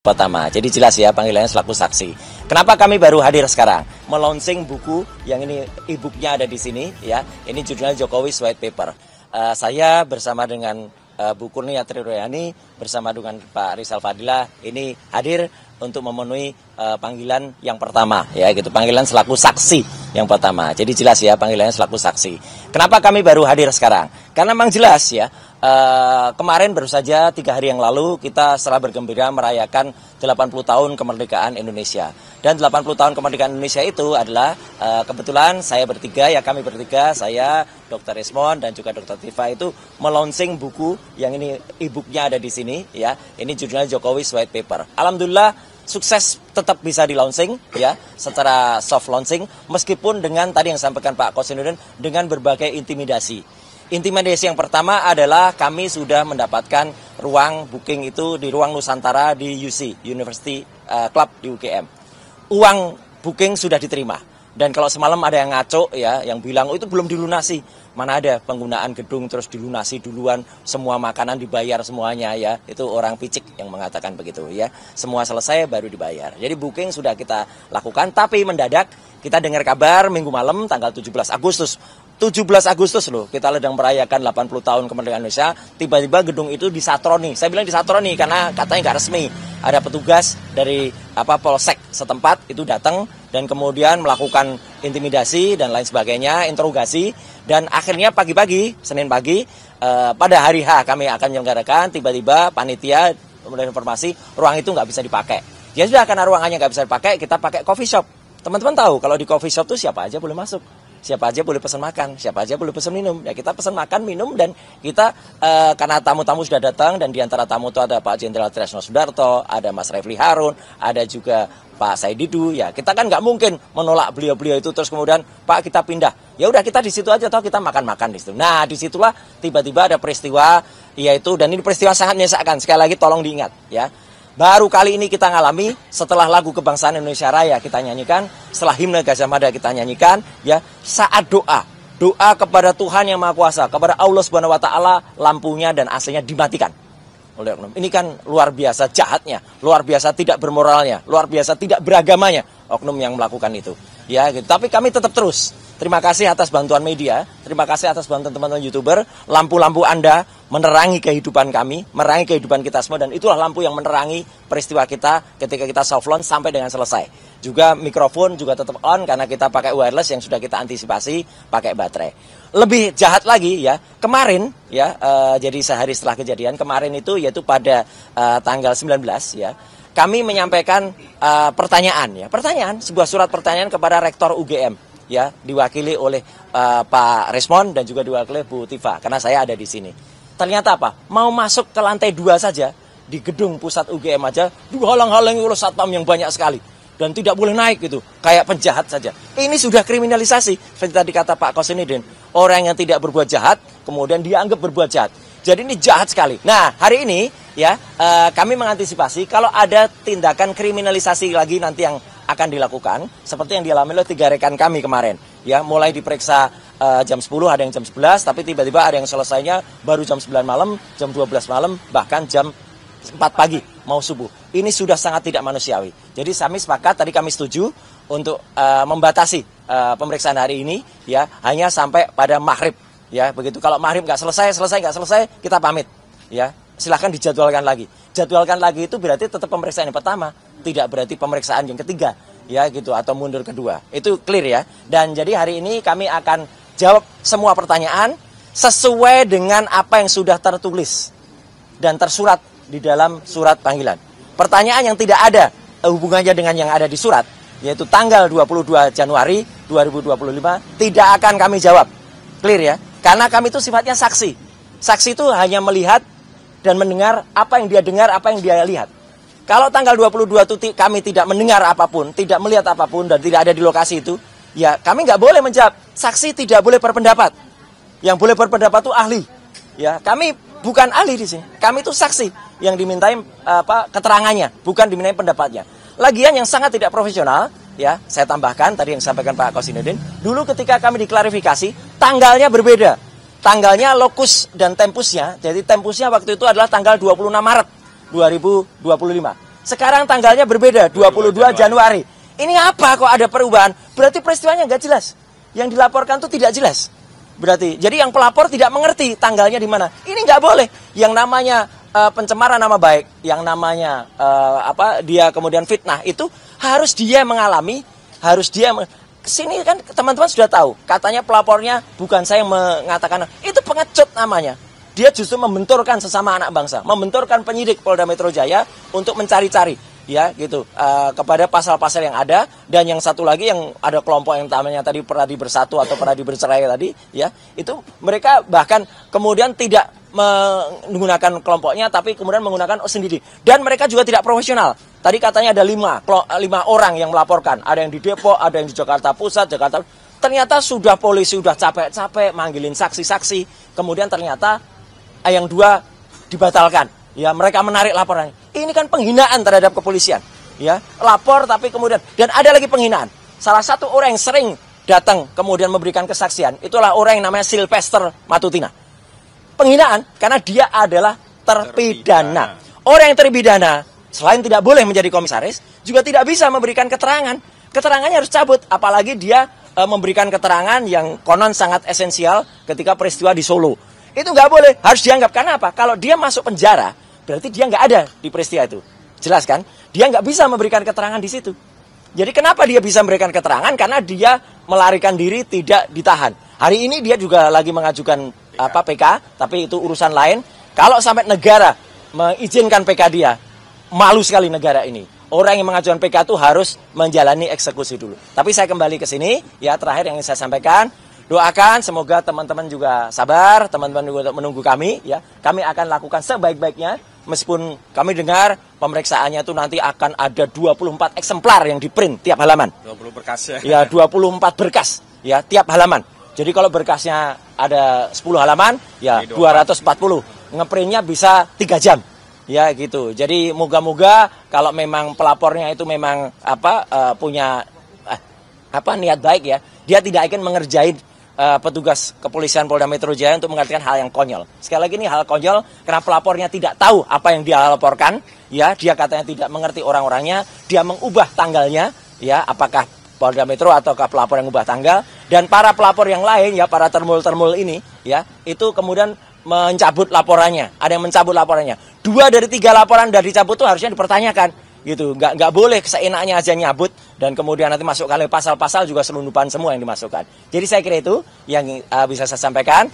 Pertama, jadi jelas ya panggilannya selaku saksi. Kenapa kami baru hadir sekarang? Melaunching buku yang ini e-booknya ada di sini ya. Ini judulnya Jokowi's White Paper. Saya bersama dengan Bu Kurnia Triroyani bersama dengan Pak Rizal Fadila ini hadir untuk memenuhi panggilan yang pertama ya gitu. Panggilan selaku saksi yang pertama. Jadi jelas ya panggilannya selaku saksi. Kenapa kami baru hadir sekarang? Karena memang jelas ya. Kemarin baru saja 3 hari yang lalu kita setelah bergembira merayakan 80 tahun kemerdekaan Indonesia. Dan 80 tahun kemerdekaan Indonesia itu adalah kebetulan kami bertiga, saya, Dr. Resmond dan juga Dr. Tifa itu melaunching buku yang ini e-booknya ada di sini ya. Ini judulnya Jokowi's White Paper. Alhamdulillah sukses tetap bisa di launching ya secara soft launching meskipun dengan tadi yang sampaikan Pak Kosinudin dengan berbagai intimidasi. Intimidasi yang pertama adalah kami sudah mendapatkan ruang booking itu di ruang Nusantara di UC, University Club di UGM. Uang booking sudah diterima. Dan kalau semalam ada yang ngaco ya, yang bilang itu belum dilunasi. Mana ada penggunaan gedung terus dilunasi duluan, semua makanan dibayar semuanya ya. Itu orang picik yang mengatakan begitu ya. Semua selesai baru dibayar. Jadi booking sudah kita lakukan, tapi mendadak kita dengar kabar minggu malam tanggal 17 Agustus. 17 Agustus loh, kita sedang merayakan 80 tahun kemerdekaan Indonesia, tiba-tiba gedung itu disatroni. Saya bilang disatroni karena katanya nggak resmi. Ada petugas dari Polsek setempat itu datang dan kemudian melakukan intimidasi dan lain sebagainya, interogasi. Dan akhirnya pagi-pagi, Senin pagi, pada hari H kami akan menyelenggarakan, tiba-tiba panitia kemudian informasi, ruang itu nggak bisa dipakai. Ya sudah, karena ruangannya nggak bisa dipakai, kita pakai coffee shop. Teman-teman tahu kalau di coffee shop itu siapa aja boleh masuk. Siapa aja boleh pesan makan, siapa aja boleh pesan minum. Ya kita pesan makan, minum, dan kita karena tamu-tamu sudah datang dan diantara tamu itu ada Pak Jenderal Tresno Sudarto, ada Mas Refli Harun, ada juga Pak Said Didu. Ya kita kan nggak mungkin menolak beliau-beliau itu terus kemudian Pak kita pindah. Ya udah kita di situ aja toh kita makan-makan di situ. Nah disitulah tiba-tiba ada peristiwa yaitu, dan ini peristiwa sangat menyesakan. Sekali lagi tolong diingat ya. Baru kali ini kita ngalami setelah lagu kebangsaan Indonesia Raya kita nyanyikan, setelah himne Gajah Mada kita nyanyikan, ya saat doa kepada Tuhan yang Maha Kuasa, kepada Allah Subhanahu Wa Taala, lampunya dan AC-nya dimatikan oleh oknum. Ini kan luar biasa jahatnya, luar biasa tidak bermoralnya, luar biasa tidak beragamanya oknum yang melakukan itu. Ya, gitu. Tapi kami tetap terus. Terima kasih atas bantuan media, terima kasih atas bantuan teman-teman YouTuber. Lampu-lampu Anda menerangi kehidupan kami, menerangi kehidupan kita semua, dan itulah lampu yang menerangi peristiwa kita ketika kita soft launch sampai dengan selesai. Juga mikrofon juga tetap on karena kita pakai wireless yang sudah kita antisipasi pakai baterai. Lebih jahat lagi ya, kemarin ya, jadi sehari setelah kejadian kemarin itu yaitu pada tanggal 19 ya, kami menyampaikan pertanyaan, sebuah surat pertanyaan kepada Rektor UGM. Ya, diwakili oleh Pak Resmond dan juga diwakili Bu Tifa, karena saya ada di sini. Ternyata apa? Mau masuk ke lantai 2 saja, di gedung pusat UGM aja, dihalang-halangi oleh satpam yang banyak sekali. Dan tidak boleh naik gitu, kayak penjahat saja. Ini sudah kriminalisasi, seperti tadi kata Pak Kosinudin. Orang yang tidak berbuat jahat, kemudian dianggap berbuat jahat. Jadi ini jahat sekali. Nah, hari ini ya kami mengantisipasi kalau ada tindakan kriminalisasi lagi nanti yang akan dilakukan seperti yang dialami oleh 3 rekan kami kemarin ya, mulai diperiksa jam 10, ada yang jam 11, tapi tiba-tiba ada yang selesainya baru jam 9 malam, jam 12 malam, bahkan jam 4 pagi mau subuh. Ini sudah sangat tidak manusiawi. Jadi kami sepakat, tadi kami setuju untuk membatasi pemeriksaan hari ini ya hanya sampai pada maghrib ya, begitu. Kalau maghrib nggak selesai kita pamit ya, silahkan dijadwalkan lagi. Jadwalkan lagi itu berarti tetap pemeriksaan yang pertama, tidak berarti pemeriksaan yang ketiga ya gitu, atau mundur kedua. Itu clear ya. Dan jadi hari ini kami akan jawab semua pertanyaan sesuai dengan apa yang sudah tertulis dan tersurat di dalam surat panggilan. Pertanyaan yang tidak ada hubungannya dengan yang ada di surat, yaitu tanggal 22 Januari 2025, tidak akan kami jawab. Clear ya. Karena kami itu sifatnya saksi. Saksi itu hanya melihat dan mendengar apa yang dia dengar, apa yang dia lihat. Kalau tanggal 22 itu kami tidak mendengar apapun, tidak melihat apapun, dan tidak ada di lokasi itu, ya kami nggak boleh menjawab. Saksi tidak boleh berpendapat. Yang boleh berpendapat itu ahli. Ya, kami bukan ahli di sini. Kami itu saksi yang dimintai keterangannya, bukan dimintai pendapatnya. Lagian yang sangat tidak profesional, ya saya tambahkan tadi yang disampaikan Pak Kosinudin. Dulu ketika kami diklarifikasi, tanggalnya berbeda. Tanggalnya, lokus dan tempusnya. Jadi tempusnya waktu itu adalah tanggal 26 Maret 2025. Sekarang tanggalnya berbeda, 22 Januari. Ini apa kok ada perubahan? Berarti peristiwanya nggak jelas. Yang dilaporkan itu tidak jelas. Berarti, jadi yang pelapor tidak mengerti tanggalnya di mana. Ini nggak boleh. Yang namanya pencemaran nama baik, yang namanya dia kemudian fitnah, itu harus dia mengalami, harus dia kesini kan teman-teman sudah tahu. Katanya pelapornya bukan saya yang mengatakan, itu pengecut namanya. Dia justru membenturkan sesama anak bangsa, membenturkan penyidik Polda Metro Jaya untuk mencari-cari, ya gitu, kepada pasal-pasal yang ada. Dan yang satu lagi yang ada kelompok yang namanya tadi Peradi Bersatu atau Peradi Bercerai tadi, ya itu mereka bahkan kemudian tidak menggunakan kelompoknya, tapi kemudian menggunakan sendiri. Dan mereka juga tidak profesional. Tadi katanya ada 5 orang yang melaporkan, ada yang di Depok, ada yang di Jakarta Pusat, Jakarta. Ternyata sudah polisi sudah capek-capek manggilin saksi-saksi, kemudian ternyata yang 2 dibatalkan. Ya, mereka menarik laporannya. Ini kan penghinaan terhadap kepolisian. Ya, lapor tapi kemudian, dan ada lagi penghinaan. Salah satu orang yang sering datang kemudian memberikan kesaksian, itulah orang yang namanya Sylvester Matutina. Penghinaan karena dia adalah terpidana. Orang yang terpidana selain tidak boleh menjadi komisaris, juga tidak bisa memberikan keterangan. Keterangannya harus cabut, apalagi dia memberikan keterangan yang konon sangat esensial ketika peristiwa di Solo. Itu nggak boleh, harus dianggap. Karena apa? Kalau dia masuk penjara, berarti dia nggak ada di peristiwa itu. Jelas kan? Dia nggak bisa memberikan keterangan di situ. Jadi kenapa dia bisa memberikan keterangan? Karena dia melarikan diri, tidak ditahan. Hari ini dia juga lagi mengajukan PK, tapi itu urusan lain. Kalau sampai negara mengizinkan PK dia, malu sekali negara ini. Orang yang mengajukan PK itu harus menjalani eksekusi dulu. Tapi saya kembali ke sini, ya terakhir yang ingin saya sampaikan. Doakan semoga teman-teman juga sabar, teman-teman juga menunggu kami, ya. Kami akan lakukan sebaik-baiknya, meskipun kami dengar pemeriksaannya itu nanti akan ada 24 eksemplar yang di-print tiap halaman. 20 berkas ya. Ya, 24 berkas, ya, tiap halaman. Jadi kalau berkasnya ada 10 halaman, ya 240. Ngeprintnya bisa 3 jam. Ya gitu. Jadi moga-moga kalau memang pelapornya itu memang punya niat baik, ya, dia tidak akan mengerjain petugas kepolisian Polda Metro Jaya untuk mengerjakan hal yang konyol. Sekali lagi ini hal konyol karena pelapornya tidak tahu apa yang dia laporkan, ya, dia katanya tidak mengerti orang-orangnya, dia mengubah tanggalnya, ya, apakah Polda Metro ataukah pelapor yang mengubah tanggal, dan para pelapor yang lain, ya, para termul-termul ini, ya, itu kemudian mencabut laporannya. Ada yang mencabut laporannya. 2 dari 3 laporan dari dicabut itu harusnya dipertanyakan. Gitu, nggak boleh seenaknya aja nyabut dan kemudian nanti masuk kali pasal-pasal juga selundupan semua yang dimasukkan. Jadi saya kira itu yang bisa saya sampaikan.